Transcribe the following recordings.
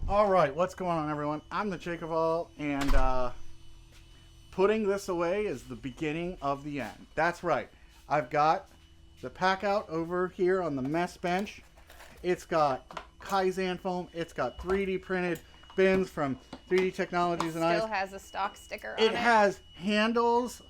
All right, what's going on, everyone? I'm the JakeOfALL, and putting this away is the beginning of the end. That's right. I've got the PACKOUT over here on the mess bench. It's got Kaizen foam. It's got 3D printed bins from 3D Technologies and Still has a stock sticker on it. It has handles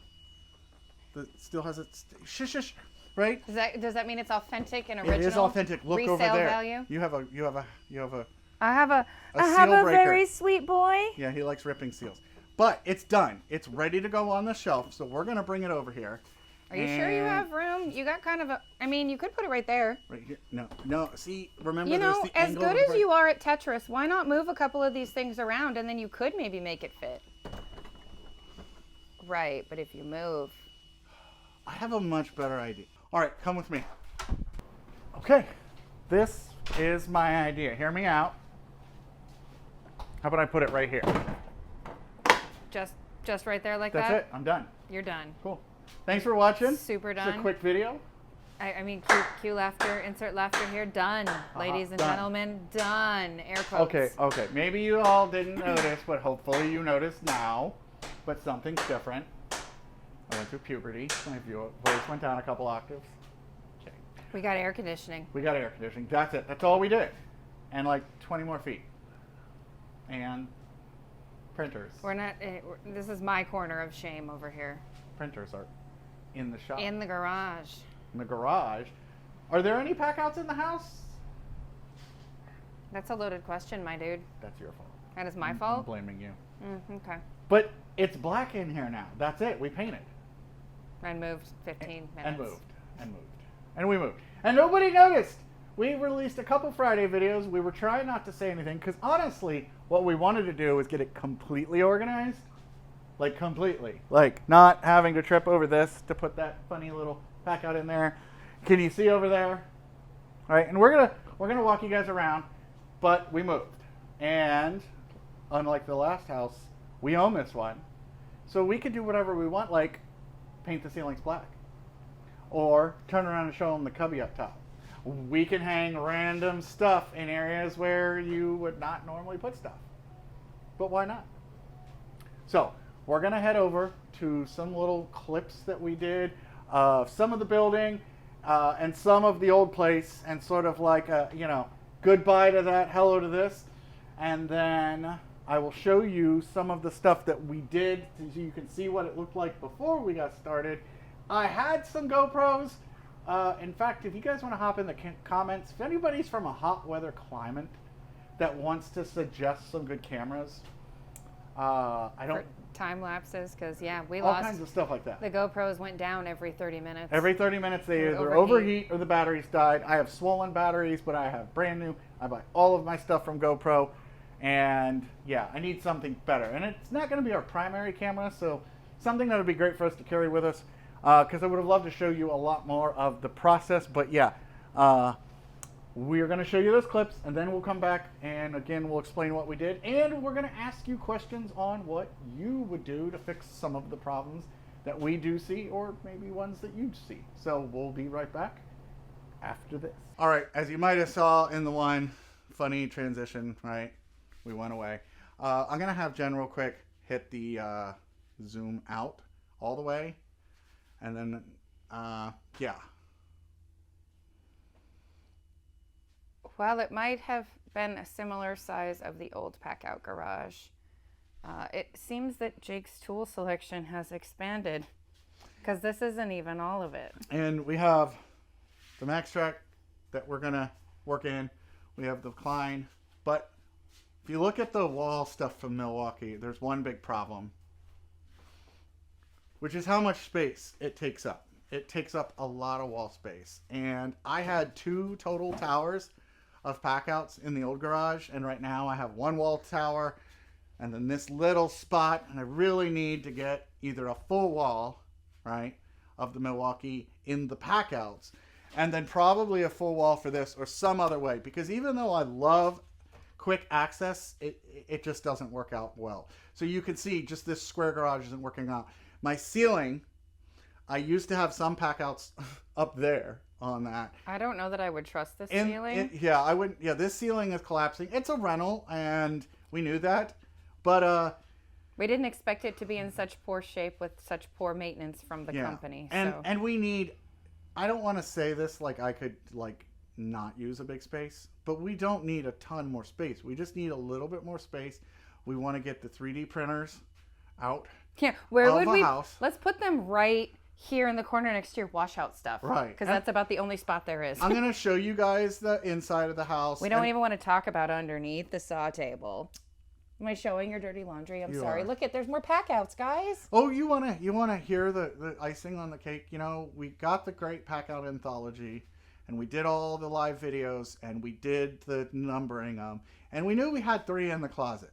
that still has its shush, right? Does that mean it's authentic and original? It is authentic. Look resale over there. Value? You have a I have a seal breaker. very sweet boy. Yeah, he likes ripping seals. But it's done. It's ready to go on the shelf, so we're going to bring it over here. Are you sure you have room? You got kind of a... I mean, you could put it right there. Right here. No. See, remember, you know, there's the as angle good of the as you are at Tetris, why not move a couple of these things around and then you could maybe make it fit? Right, but if you move... I have a much better idea. All right, come with me. Okay, this is my idea. Hear me out. How about I put it right here? Just right there like that? That's it. I'm done. You're done. Cool. Thanks for watching. Super done. It's a quick video. I mean, cue laughter, insert laughter here. Done. Ladies and gentlemen, done. Air quotes. Okay. Maybe you all didn't notice, but hopefully you noticed now. But something's different. I went through puberty. My voice went down a couple octaves. Okay. We got air conditioning. We got air conditioning. That's it. That's all we did. And like 20 more feet. And printers. We're not. This is my corner of shame over here. Printers are in the shop. In the garage. In the garage. Are there any packouts in the house? That's a loaded question, my dude. That's your fault. That is my fault? I'm blaming you. Okay. But it's black in here now. That's it. We painted. And moved 15 minutes. And we moved. And nobody noticed. We released a couple Friday videos. We were trying not to say anything because honestly, what we wanted to do was get it completely organized. Like completely. Like not having to trip over this to put that funny little PACKOUT in there. Can you see over there? All right, and we're gonna walk you guys around, but we moved. And unlike the last house, we own this one. So we can do whatever we want, like paint the ceilings black. Or turn around and show them the cubby up top. We can hang random stuff in areas where you would not normally put stuff. But why not? So we're going to head over to some little clips that we did of some of the building and some of the old place and sort of like a, goodbye to that, hello to this. And then I will show you some of the stuff that we did so you can see what it looked like before we got started. I had some GoPros. In fact, if you guys want to hop in the comments, if anybody's from a hot weather climate that wants to suggest some good cameras, I don't... Time lapses, because we all lost... kinds of stuff like that. The GoPros went down every 30 minutes. Every 30 minutes they either overheat or the batteries died. I have swollen batteries, but I have brand new. I buy all of my stuff from GoPro. And yeah, I need something better. And it's not going to be our primary camera, so something that would be great for us to carry with us. Because I would have loved to show you a lot more of the process. But yeah, we're going to show you those clips, and then we'll come back, and again, we'll explain what we did. And we're going to ask you questions on what you would do to fix some of the problems that we do see, or maybe ones that you see. So we'll be right back after this. All right, as you might have saw in the one funny transition, right? We went away. I'm going to have Jen real quick hit the zoom out all the way. And then, yeah. Well, it might have been a similar size of the old PACKOUT garage. It seems that Jake's tool selection has expanded because this isn't even all of it. And we have the Max Track that we're going to work in. We have the Klein. But if you look at the wall stuff from Milwaukee, there's one big problem, which is how much space it takes up. It takes up a lot of wall space. And I had 2 total towers of PACKOUTs in the old garage, and right now I have 1 wall tower and then this little spot, and I really need to get either a full wall, right, of the Milwaukee in the PACKOUTs, and then probably a full wall for this or some other way, because even though I love quick access, it just doesn't work out well. So you can see just this square garage isn't working out. My ceiling, I used to have some PACKOUTs up there on that. I don't know that I would trust this ceiling. Yeah, I wouldn't. Yeah, this ceiling is collapsing. It's a rental, and we knew that, but we didn't expect it to be in such poor shape with such poor maintenance from the company. And we need. I don't want to say this like I could like not use a big space, but we don't need a ton more space. We just need a little bit more space. We want to get the 3D printers out. Yeah, where would we? House. Let's put them right here in the corner next to your washout stuff. Right. Because that's about the only spot there is. I'm going to show you guys the inside of the house. We don't even want to talk about underneath the saw table. Am I showing your dirty laundry? I'm sorry. Look at, there's more packouts, guys. Oh, you wanna hear the icing on the cake? You know, we got the great Packout anthology, and we did all the live videos, and we did the numbering and we knew we had 3 in the closet.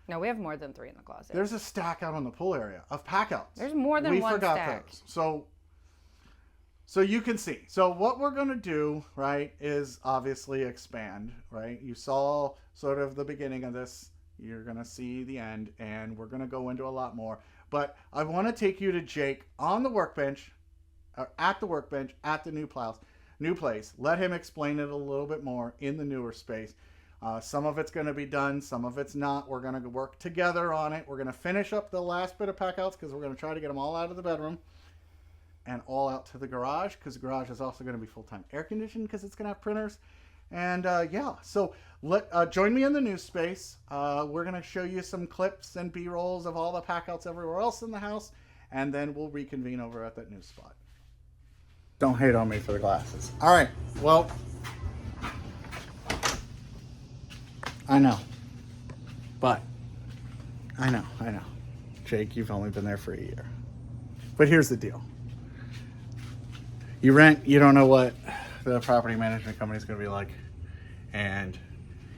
No, we have more than 3 in the closet. There's a stack out on the pool area of Packouts. There's more than one stack. We forgot those. So you can see. So what we're going to do, right, is obviously expand, right? You saw sort of the beginning of this. You're going to see the end, and we're going to go into a lot more. But I want to take you to Jake on the workbench, at the workbench, at the new place. Let him explain it a little bit more in the newer space. Some of it's going to be done. Some of it's not. We're going to work together on it. We're going to finish up the last bit of Packouts because we're going to try to get them all out of the bedroom and all out to the garage, because the garage is also going to be full-time air conditioned because it's going to have printers. And yeah, so join me in the new space. We're going to show you some clips and B-rolls of all the Packouts everywhere else in the house, and then we'll reconvene over at that new spot. Don't hate on me for the glasses. All right, well, I know, but I know. Jake, you've only been there for a year. But here's the deal. You rent, you don't know what the property management company is going to be like, and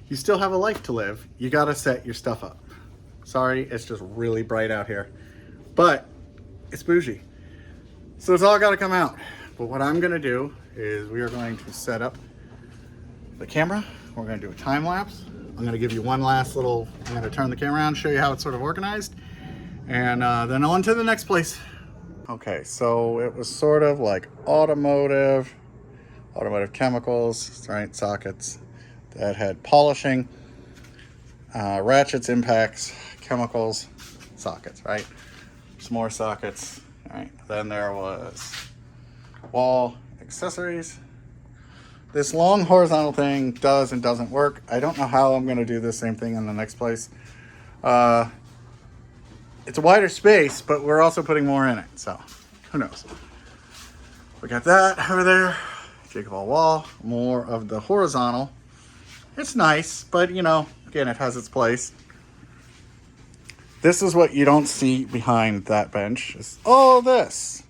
you still have a life to live. You got to set your stuff up. Sorry, it's just really bright out here, but it's bougie. So it's all got to come out. But what I'm going to do is we are going to set up the camera. We're going to do a time lapse. I'm going to give you one last little, I'm going to turn the camera around, show you how it's sort of organized, and then on to the next place. Okay, so it was sort of like automotive chemicals, right? Sockets that had polishing, ratchets, impacts, chemicals, sockets, right? Some more sockets, all right? Then there was wall accessories. This long horizontal thing does and doesn't work. I don't know how I'm gonna do the same thing in the next place. It's a wider space, but we're also putting more in it, so who knows. We got that over there. JakeOfALL wall, more of the horizontal. It's nice, but you know, again, it has its place. This is what you don't see behind that bench, is all this.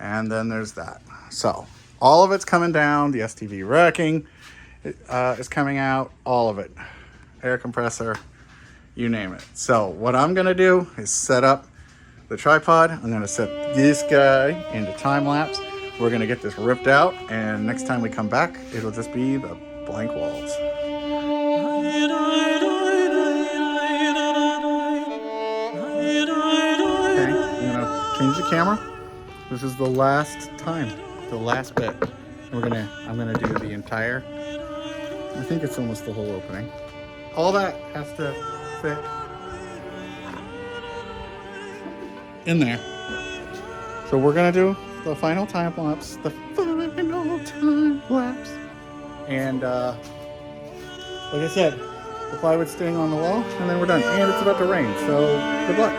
And then there's that. So all of it's coming down. The STV racking is coming out, all of it. Air compressor, you name it. So what I'm gonna do is set up the tripod. I'm gonna set this guy into time lapse. We're gonna get this ripped out, and next time we come back, it'll just be the blank walls. Okay, I'm gonna change the camera. This is the last time, the last bit. I'm gonna do the entire, I think it's almost the whole opening. All that has to fit in there. So we're gonna do the final time lapse, and like I said, the plywood staying on the wall, and then we're done. And it's about to rain, so good luck.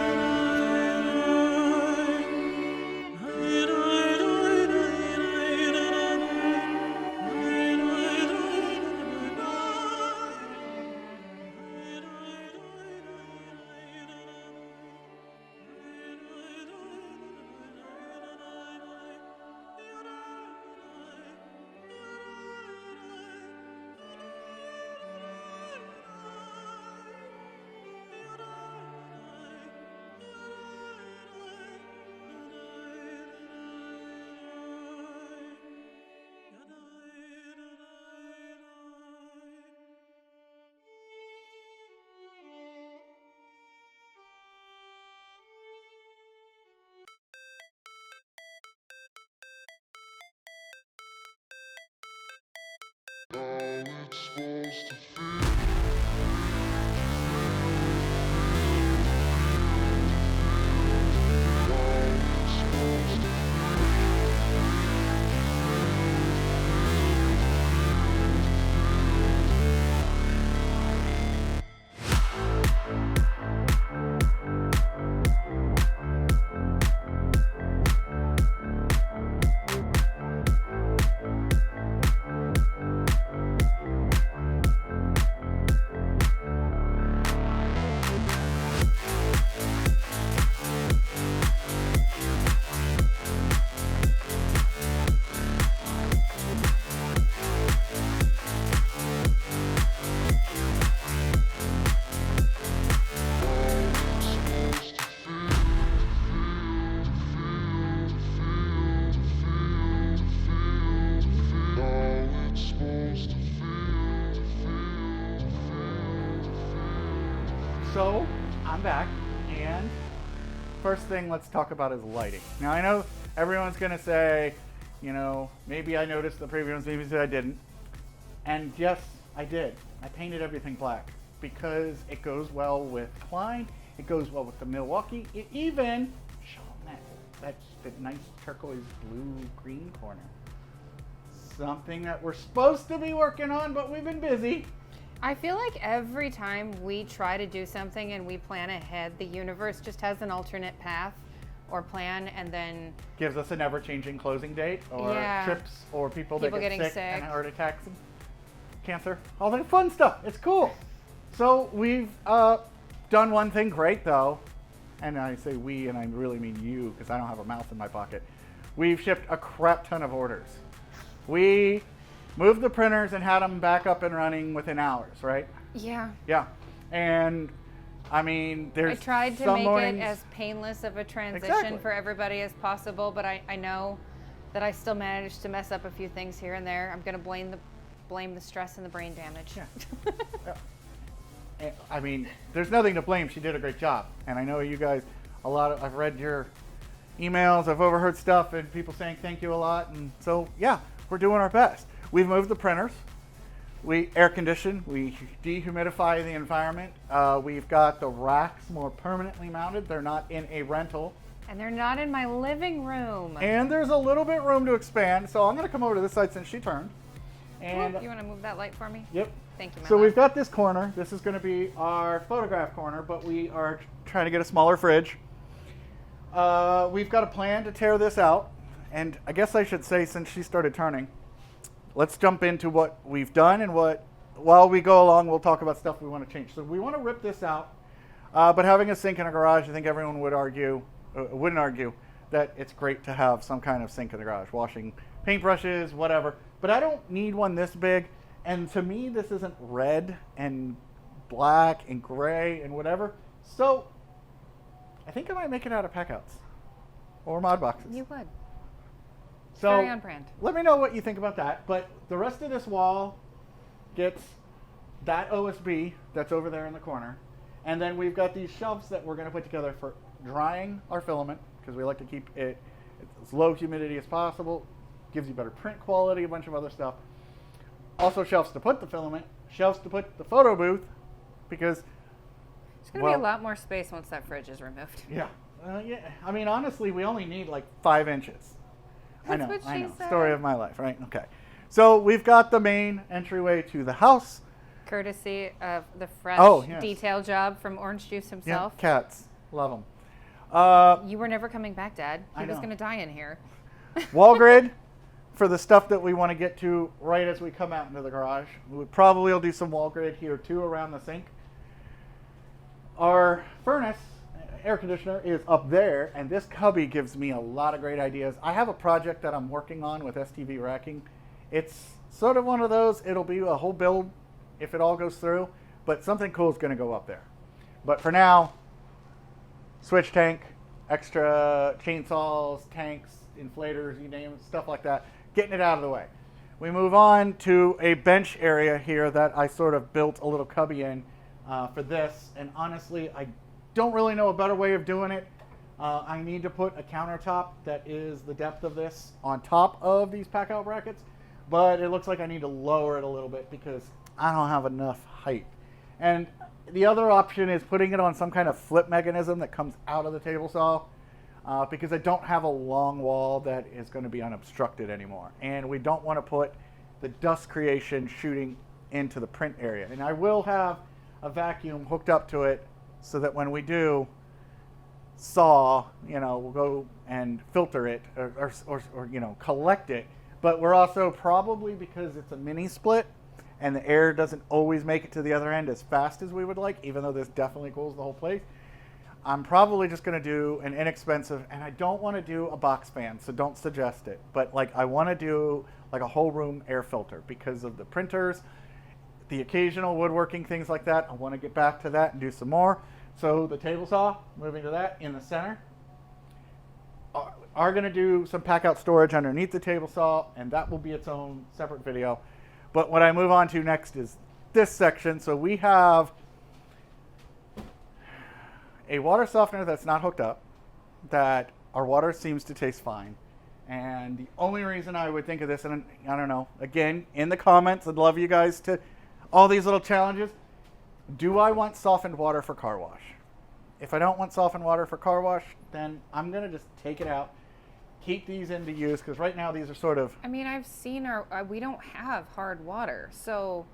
So I'm back, and first thing let's talk about is lighting. Now I know everyone's gonna say, you know, maybe I noticed the previous ones, maybe I didn't. And yes, I did. I painted everything black because it goes well with Klein, it goes well with the Milwaukee, it even, show them that's the nice turquoise blue green corner. Something that we're supposed to be working on, but we've been busy. I feel like every time we try to do something and we plan ahead, the universe just has an alternate path or plan, and then gives us an ever-changing closing date, or trips, or people that get sick and heart attacks and cancer, all that fun stuff. It's cool. So we've done one thing great though, and I say we, and I really mean you, because I don't have a mouse in my pocket. We've shipped a crap ton of orders. We moved the printers and had them back up and running within hours, right? Yeah. Yeah. And I mean, I tried to make it as painless of a transition for everybody as possible, but I know that I still managed to mess up a few things here and there. I'm going to blame the stress and the brain damage. Yeah. Yeah. I mean, there's nothing to blame. She did a great job. And I know you guys, I've read your emails, I've overheard stuff, and people saying thank you a lot. And so, yeah, we're doing our best. We've moved the printers. We air condition, we dehumidify the environment. We've got the racks more permanently mounted. They're not in a rental. And they're not in my living room. And there's a little bit room to expand. So I'm gonna come over to this side since she turned. And you wanna move that light for me? Yep. Thank you, So we've got this corner. This is gonna be our photograph corner, but we are trying to get a smaller fridge. We've got a plan to tear this out. And I guess I should say, since she started turning, let's jump into what we've done, and while we go along, we'll talk about stuff we want to change. So we want to rip this out, but having a sink in a garage, I think everyone wouldn't argue that it's great to have some kind of sink in the garage, washing paintbrushes, whatever. But I don't need one this big, and to me, this isn't red and black and gray and whatever. So I think I might make it out of packouts or mod boxes. You would. So very on brand. Let me know what you think about that. But the rest of this wall gets that OSB that's over there in the corner. And then we've got these shelves that we're going to put together for drying our filament, because we like to keep it as low humidity as possible. Gives you better print quality, a bunch of other stuff. Also shelves to put the filament, shelves to put the photo booth, because there's going to be a lot more space once that fridge is removed. Yeah. Yeah. I mean, honestly, we only need like 5 inches. I know. Said. Story of my life, right? Okay. So we've got the main entryway to the house. Courtesy of the fresh detail job from Orange Juice himself. Yeah, cats. Love them. You were never coming back, Dad. He was going to die in here. Wall grid for the stuff that we want to get to right as we come out into the garage. We would probably will do some wall grid here too around the sink. Our furnace air conditioner is up there, and this cubby gives me a lot of great ideas. I have a project that I'm working on with STV racking. It's sort of one of those, it'll be a whole build if it all goes through, but something cool is going to go up there. But for now, switch tank, extra chainsaws, tanks, inflators, you name it, stuff like that, getting it out of the way. We move on to a bench area here that I sort of built a little cubby in for this, and honestly, I don't really know a better way of doing it. I need to put a countertop that is the depth of this on top of these PACKOUT brackets, but it looks like I need to lower it a little bit because I don't have enough height. And the other option is putting it on some kind of flip mechanism that comes out of the table saw, because I don't have a long wall that is going to be unobstructed anymore. And we don't want to put the dust creation shooting into the print area. And I will have a vacuum hooked up to it, so that when we do saw, we'll go and filter it or collect it. But we're also probably, because it's a mini split and the air doesn't always make it to the other end as fast as we would like, even though this definitely cools the whole place, I'm probably just going to do an inexpensive, and I don't want to do a box fan, so don't suggest it. But I want to do like a whole room air filter because of the printers, the occasional woodworking, things like that. I want to get back to that and do some more. So the table saw, moving to that in the center, are going to do some PACKOUT storage underneath the table saw, and that will be its own separate video. But what I move on to next is this section. So we have a water softener that's not hooked up, that our water seems to taste fine. And the only reason I would think of this, and I don't know, again, in the comments, I'd love you guys to, all these little challenges. Do I want softened water for car wash? If I don't want softened water for car wash, then I'm going to just take it out, keep these into use, because right now these are sort of... I mean, I've seen we don't have hard water, so...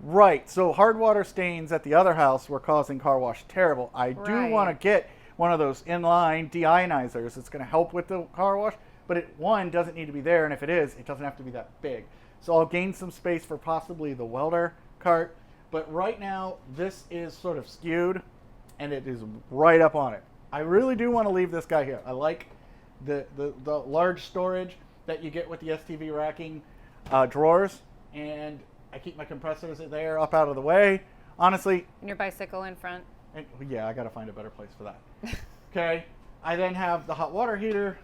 Right, so hard water stains at the other house were causing car wash terrible. I do want to get one of those inline deionizers. It's going to help with the car wash, but it, one, doesn't need to be there, and if it is, it doesn't have to be that big. So I'll gain some space for possibly the welder cart, but right now this is sort of skewed, and it is right up on it. I really do want to leave this guy here. I like the large storage that you get with the STV racking drawers, and I keep my compressors there up out of the way. Honestly. And your bicycle in front. And, yeah, I got to find a better place for that. Okay. I then have the hot water heater.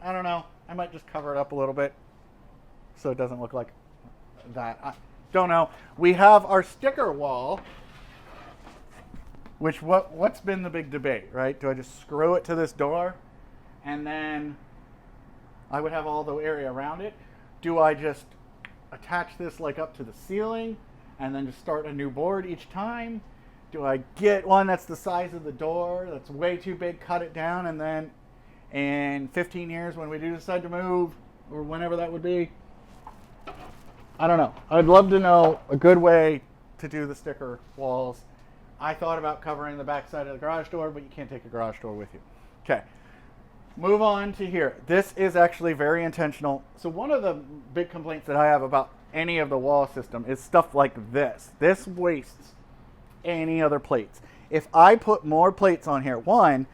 I don't know. I might just cover it up a little bit so it doesn't look like that. I don't know. We have our sticker wall, which what's been the big debate, right? Do I just screw it to this door and then I would have all the area around it? Do I just attach this like up to the ceiling and then just start a new board each time? Do I get one that's the size of the door, that's way too big, cut it down, and then in 15 years when we do decide to move, or whenever that would be, I don't know. I'd love to know a good way to do the sticker walls. I thought about covering the back side of the garage door, but you can't take a garage door with you. Okay. Move on to here. This is actually very intentional. So one of the big complaints that I have about any of the wall system is stuff like this. This wastes any other plates. If I put more plates on here, one,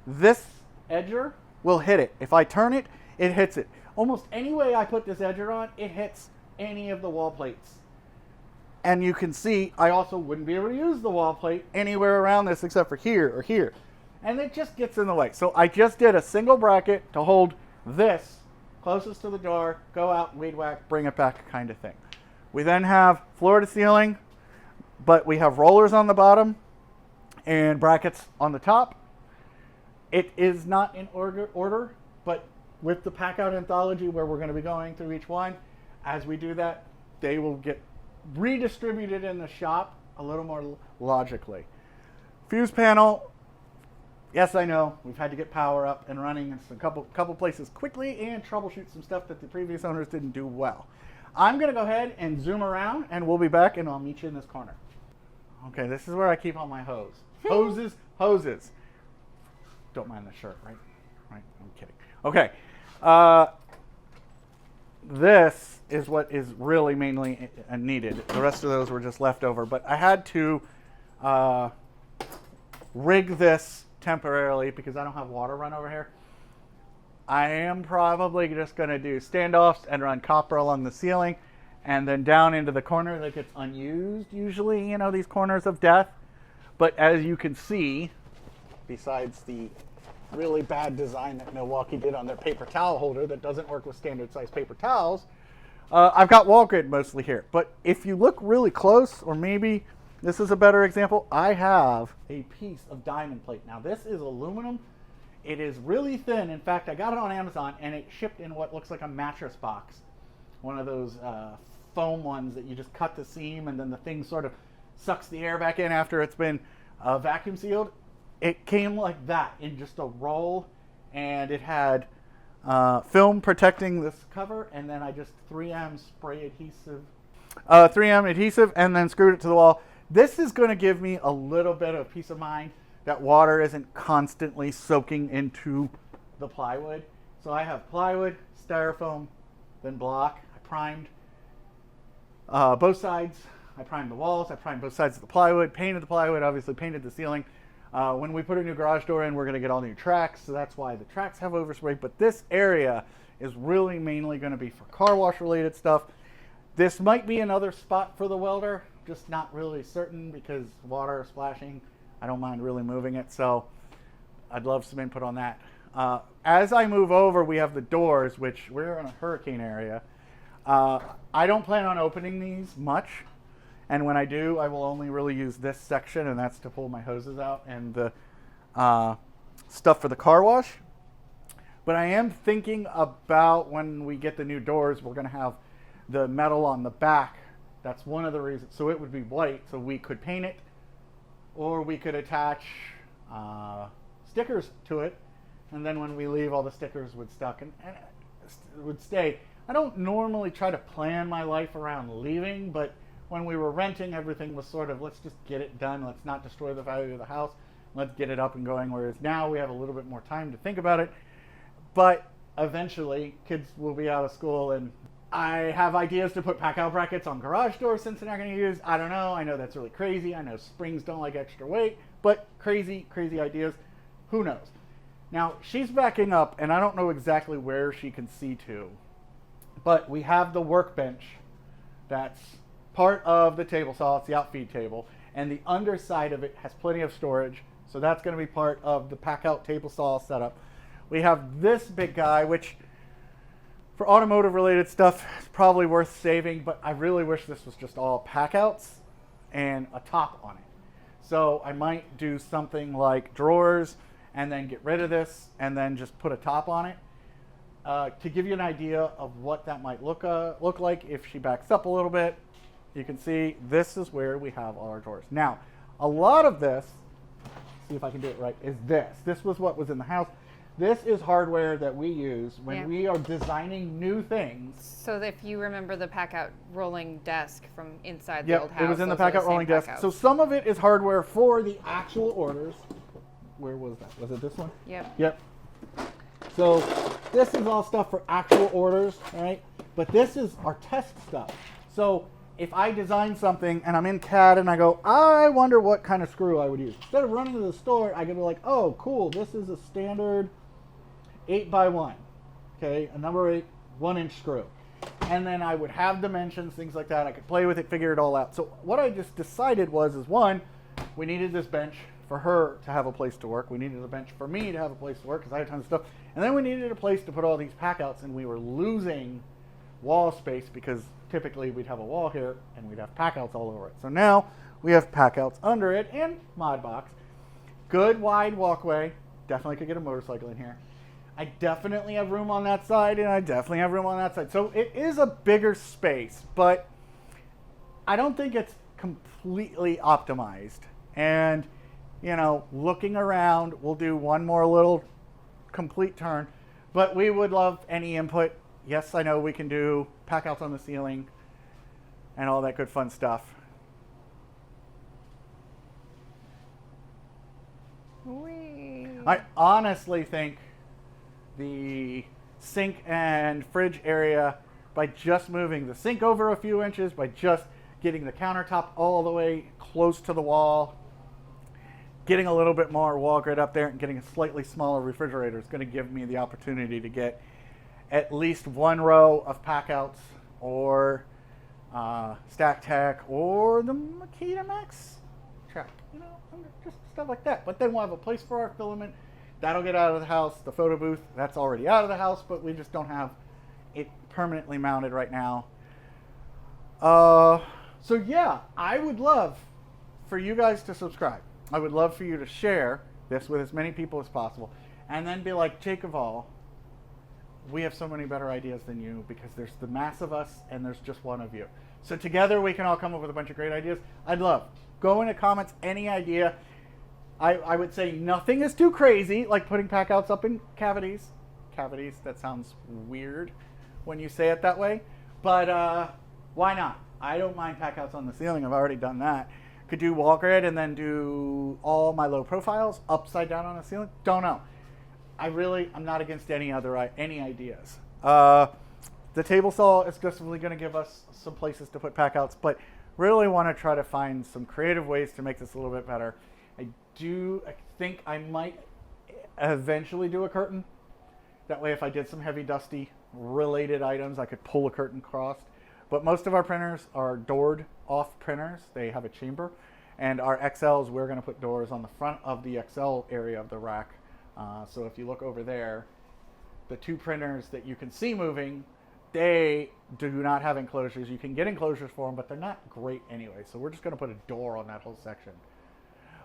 this edger will hit it. If I turn it, it hits it. Almost any way I put this edger on, it hits any of the wall plates. And you can see I also wouldn't be able to use the wall plate anywhere around this except for here or here. And it just gets in the way. So I just did a single bracket to hold this closest to the door, go out, weed whack, bring it back kind of thing. We then have floor to ceiling, but we have rollers on the bottom and brackets on the top. It is not in order, but with the PACKOUT anthology where we're going to be going through each one, as we do that, they will get redistributed in the shop a little more logically. Fuse panel. Yes, I know, we've had to get power up and running in a couple places quickly and troubleshoot some stuff that the previous owners didn't do well. I'm going to go ahead and zoom around, and we'll be back, and I'll meet you in this corner. Okay, this is where I keep all my hose. Hoses. Don't mind the shirt, right? Right, I'm kidding. Okay, this is what is really mainly needed. The rest of those were just leftover, but I had to rig this temporarily because I don't have water run over here. I am probably just going to do standoffs and run copper along the ceiling and then down into the corner that gets unused usually, you know, these corners of death. But as you can see, besides the really bad design that Milwaukee did on their paper towel holder that doesn't work with standard size paper towels, I've got wall grid mostly here. But if you look really close, or maybe this is a better example, I have a piece of diamond plate. Now this is aluminum. It is really thin. In fact, I got it on Amazon and it shipped in what looks like a mattress box. One of those foam ones that you just cut the seam and then the thing sort of sucks the air back in after it's been vacuum sealed. It came like that in just a roll, and it had film protecting this cover, and then I just 3M spray adhesive, 3M adhesive, and then screwed it to the wall. This is going to give me a little bit of peace of mind that water isn't constantly soaking into the plywood. So I have plywood, styrofoam, then block. I primed both sides. I primed the walls. I primed both sides of the plywood, painted the plywood, obviously painted the ceiling. When we put a new garage door in, we're going to get all new tracks, so that's why the tracks have overspray. But this area is really mainly going to be for car wash related stuff. This might be another spot for the welder, just not really certain because water splashing. I don't mind really moving it, so I'd love some input on that. As I move over, we have the doors, which we're in a hurricane area. I don't plan on opening these much. And when I do, I will only really use this section, and that's to pull my hoses out and the stuff for the car wash. But I am thinking about when we get the new doors, we're going to have the metal on the back. That's one of the reasons. So it would be white, so we could paint it, or we could attach stickers to it, and then when we leave, all the stickers would stuck and it would stay. I don't normally try to plan my life around leaving, but when we were renting, everything was sort of, let's just get it done. Let's not destroy the value of the house. Let's get it up and going. Whereas now we have a little bit more time to think about it. But eventually, kids will be out of school, and I have ideas to put pack-out brackets on garage doors since they're not going to use. I don't know. I know that's really crazy. I know springs don't like extra weight, but crazy, crazy ideas. Who knows? Now, she's backing up, and I don't know exactly where she can see to, but we have the workbench that's part of the table saw. It's the outfeed table, and the underside of it has plenty of storage, so that's going to be part of the pack-out table saw setup. We have this big guy, which for automotive related stuff is probably worth saving, but I really wish this was just all packouts and a top on it. So I might do something like drawers and then get rid of this and then just put a top on it. To give you an idea of what that might look like, if she backs up a little bit, you can see this is where we have all our drawers. Now, a lot of this, see if I can do it right, is this. This was what was in the house. This is hardware that we use when we are designing new things. So if you remember the PACKOUT rolling desk from inside the old house. It was in the PACKOUT rolling desk. So some of it is hardware for the actual orders. Where was that? Was it this one? Yep. Yep. So this is all stuff for actual orders, right? But this is our test stuff. So if I design something and I'm in CAD and I go, I wonder what kind of screw I would use. Instead of running to the store, I could be like, oh, cool, this is a standard 8x1, okay, a number 8 1-inch screw. And then I would have dimensions, things like that. I could play with it, figure it all out. So what I just decided was, one, we needed this bench for her to have a place to work. We needed a bench for me to have a place to work because I had tons of stuff. And then we needed a place to put all these packouts, and we were losing wall space because typically we'd have a wall here and we'd have packouts all over it. So now we have packouts under it and mod box. Good wide walkway. Definitely could get a motorcycle in here. I definitely have room on that side, and I definitely have room on that side. So it is a bigger space, but I don't think it's completely optimized. And, you know, looking around, we'll do one more little complete turn, but we would love any input. Yes, I know we can do packouts on the ceiling and all that good fun stuff. Whee. I honestly think the sink and fridge area, by just moving the sink over a few inches, by just getting the countertop all the way close to the wall, getting a little bit more wall grid up there, and getting a slightly smaller refrigerator is going to give me the opportunity to get at least one row of packouts, or Stack Tech, or the Makita Max truck, you know, just stuff like that. But then we'll have a place for our filament. That'll get out of the house. The photo booth, that's already out of the house, but we just don't have it permanently mounted right now. So yeah, I would love for you guys to subscribe. I would love for you to share this with as many people as possible, and then be like, JakeOfALL, we have so many better ideas than you, because there's the mass of us and there's just one of you. So together we can all come up with a bunch of great ideas. I'd love. Go in the comments, any idea. I would say nothing is too crazy, like putting packouts up in cavities. Cavities, that sounds weird when you say it that way. But why not? I don't mind packouts on the ceiling. I've already done that. Could do wall grid and then do all my low profiles upside down on the ceiling. Don't know. I'm not against any ideas. The table saw is definitely going to give us some places to put packouts, but really want to try to find some creative ways to make this a little bit better. I think I might eventually do a curtain. That way, if I did some heavy, dusty related items, I could pull a curtain across. But most of our printers are doored off printers. They have a chamber. And our XLs, we're going to put doors on the front of the XL area of the rack. So if you look over there, the two printers that you can see moving, they do not have enclosures. You can get enclosures for them, but they're not great anyway. So we're just going to put a door on that whole section.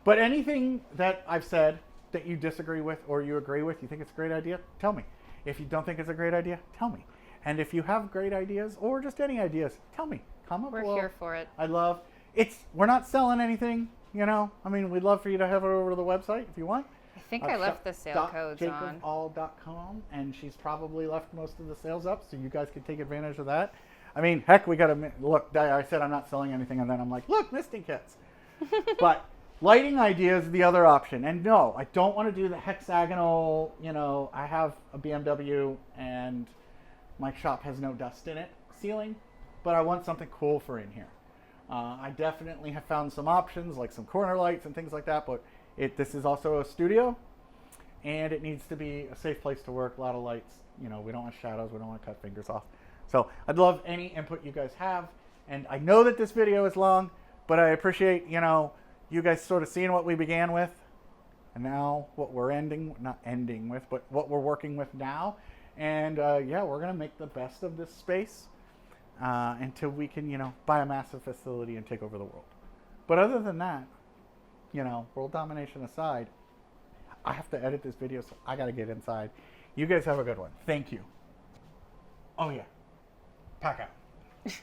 But anything that I've said, that you disagree with or you agree with, you think it's a great idea, tell me. If you don't think it's a great idea, tell me. And if you have great ideas or just any ideas, tell me. Comment below. We're here for it. I love it's. We're not selling anything, you know. I mean, we'd love for you to have it over to the website if you want. I think I left the sale codes on. JakeOfALL.com, and she's probably left most of the sales up, so you guys can take advantage of that. I mean, heck, we got to look. I said I'm not selling anything, and then I'm like, look, misting kits. But lighting idea is the other option. And no, I don't want to do the hexagonal. You know, I have a BMW, and my shop has no dust in it ceiling, but I want something cool for in here. I definitely have found some options, like some corner lights and things like that, but this is also a studio, and it needs to be a safe place to work, a lot of lights. You know, we don't want shadows, we don't want to cut fingers off. So I'd love any input you guys have, and I know that this video is long, but I appreciate, you know, you guys sort of seeing what we began with, and now what we're not ending with, but what we're working with now. And yeah, we're going to make the best of this space until we can, you know, buy a massive facility and take over the world. But other than that, you know, world domination aside, I have to edit this video, so I got to get inside. You guys have a good one. Thank you. Oh, yeah. Pack out.